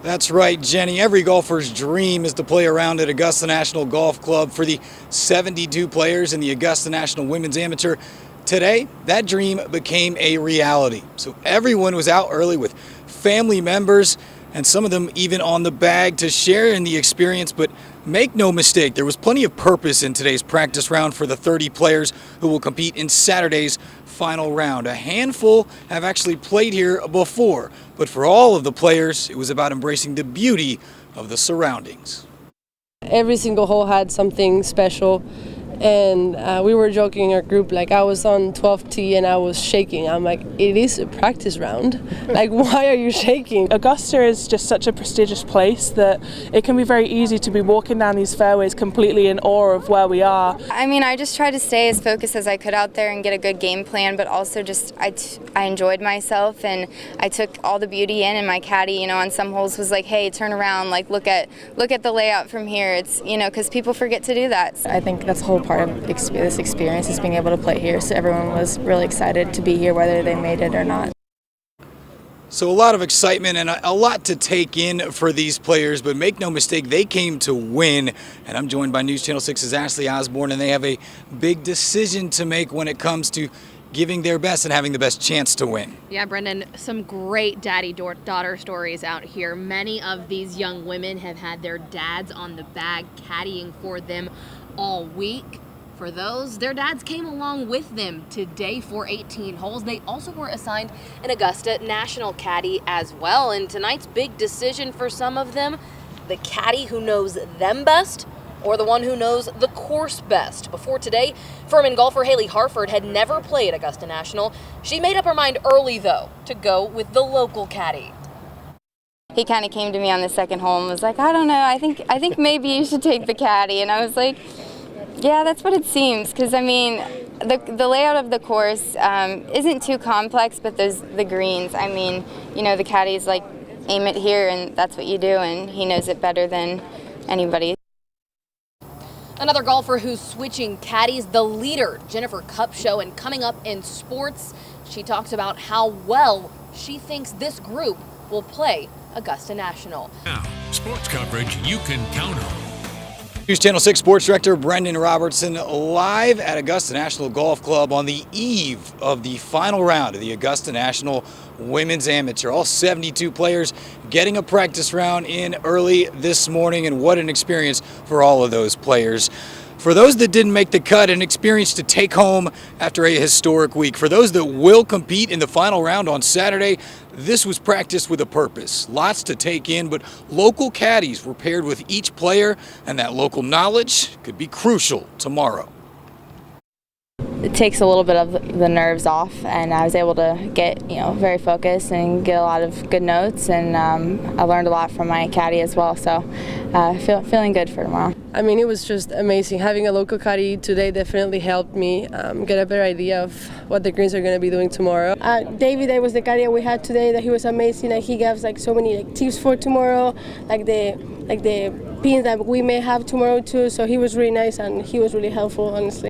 That's right, Jenny. Every golfer's dream is to play around at Augusta National Golf Club. For the 72 players in the Augusta National Women's Amateur, today that dream became a reality. So everyone was out early with family members, and some of them even on the bag to share in the experience. But make no mistake, there was plenty of purpose in today's practice round for the 30 players who will compete in Saturday's final round. A handful have actually played here before, but for all of the players, it was about embracing the beauty of the surroundings. Every single hole had something special, and we were joking in our group, like I was on 12th tee and I was shaking. I'm like, it is a practice round. Like, why are you shaking? Augusta is just such a prestigious place that it can be very easy to be walking down these fairways completely in awe of where we are. I mean, I just tried to stay as focused as I could out there and get a good game plan, but also just I enjoyed myself and I took all the beauty in. And my caddy, on some holes was like, hey, turn around, like look at the layout from here. It's, because people forget to do that. I think that's the whole part of this experience is being able to play here. So everyone was really excited to be here, whether they made it or not. So a lot of excitement and a lot to take in for these players, but make no mistake, they came to win. And I'm joined by News Channel 6's Ashley Osborne, and they have a big decision to make when it comes to giving their best and having the best chance to win. Yeah, Brendan, some great daddy-daughter stories out here. Many of these young women have had their dads on the bag caddying for them all week. For those, their dads came along with them today for 18 holes. They also were assigned an Augusta National caddy as well. And tonight's big decision for some of them, the caddy who knows them best or the one who knows the course best. Before today, Furman golfer Haley Harford had never played Augusta National. She made up her mind early, though, to go with the local caddy. He kind of came to me on the second hole and was like, I don't know, I think maybe you should take the caddy. And I was like, yeah, that's what it seems, because I mean, the layout of the course isn't too complex, but there's the greens. I mean, the caddy's like, aim it here, and that's what you do, and he knows it better than anybody. Another golfer who's switching caddies, the leader, Jennifer Kupcho, and coming up in sports, she talks about how well she thinks this group will play Augusta National. Now, sports coverage you can count on. News Channel 6 Sports Director Brendan Robertson live at Augusta National Golf Club on the eve of the final round of the Augusta National Women's Amateur. All 72 players getting a practice round in early this morning, and what an experience for all of those players. For those that didn't make the cut, an experience to take home after a historic week. For those that will compete in the final round on Saturday, this was practice with a purpose. Lots to take in, but local caddies were paired with each player, and that local knowledge could be crucial tomorrow. It takes a little bit of the nerves off, and I was able to get very focused and get a lot of good notes, and I learned a lot from my caddy as well, so feeling good for tomorrow. I mean, it was just amazing. Having a local caddy today definitely helped me get a better idea of what the greens are going to be doing tomorrow. David, that was the caddy we had today. That he was amazing. Like, he gave so many tips for tomorrow, like the pins that we may have tomorrow too. So he was really nice and he was really helpful, honestly.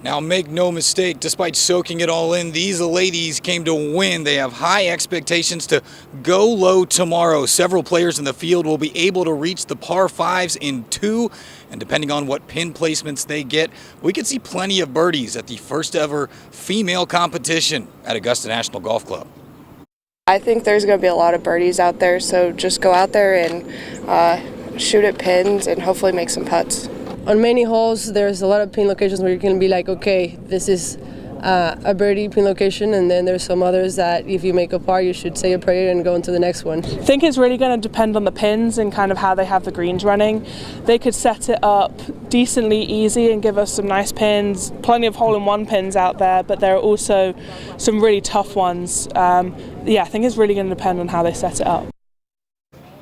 Now, make no mistake, despite soaking it all in, these ladies came to win. They have high expectations to go low tomorrow. Several players in the field will be able to reach the par fives in 2, and depending on what pin placements they get, we could see plenty of birdies at the first ever female competition at Augusta National Golf Club. I think there's going to be a lot of birdies out there, so just go out there and shoot at pins and hopefully make some putts. On many holes, there's a lot of pin locations where you can be like, okay, this is a birdie pin location, and then there's some others that if you make a par, you should say a prayer and go into the next one. I think it's really going to depend on the pins and kind of how they have the greens running. They could set it up decently easy and give us some nice pins, plenty of hole-in-one pins out there, but there are also some really tough ones. I think it's really going to depend on how they set it up.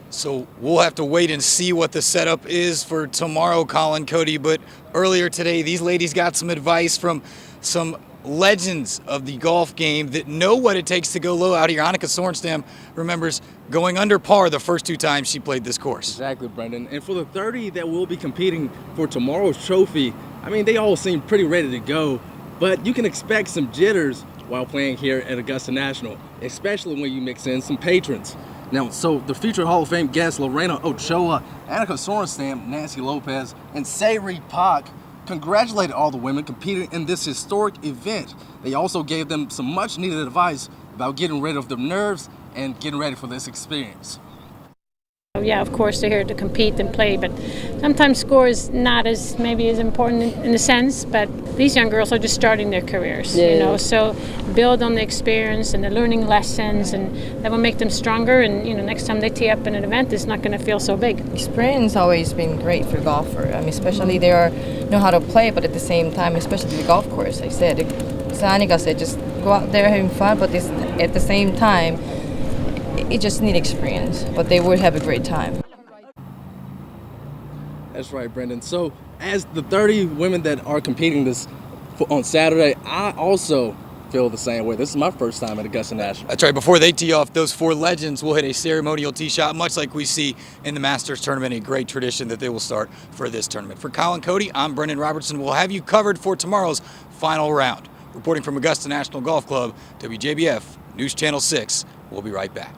So we'll have to wait and see what the setup is for tomorrow, Colin, Cody. But earlier today, these ladies got some advice from some legends of the golf game that know what it takes to go low out here. Annika Sorenstam remembers going under par the first 2 times she played this course. Exactly, Brendan. And for the 30 that will be competing for tomorrow's trophy, I mean, they all seem pretty ready to go. But you can expect some jitters while playing here at Augusta National, especially when you mix in some patrons. Now, so the future Hall of Fame guests Lorena Ochoa, Annika Sorenstam, Nancy Lopez, and Sayri Pak congratulated all the women competing in this historic event. They also gave them some much needed advice about getting rid of their nerves and getting ready for this experience. Yeah, of course they're here to compete and play, but sometimes score is not as maybe as important in a sense, but these young girls are just starting their careers, you know, so build on the experience and the learning lessons, and that will make them stronger, and next time they tee up in an event it's not going to feel so big. Experience always been great for golfer. I mean, especially they know how to play, but at the same time, especially the golf course, I said, Sanika said, just go out there having fun, but at the same time, it just need experience, but they would have a great time. That's right, Brendan. So as the 30 women that are competing on Saturday, I also feel the same way. This is my first time at Augusta National. That's right. Before they tee off, those 4 legends will hit a ceremonial tee shot, much like we see in the Masters tournament, a great tradition that they will start for this tournament. For Kyle and Cody, I'm Brendan Robertson. We'll have you covered for tomorrow's final round. Reporting from Augusta National Golf Club, WJBF News Channel 6. We'll be right back.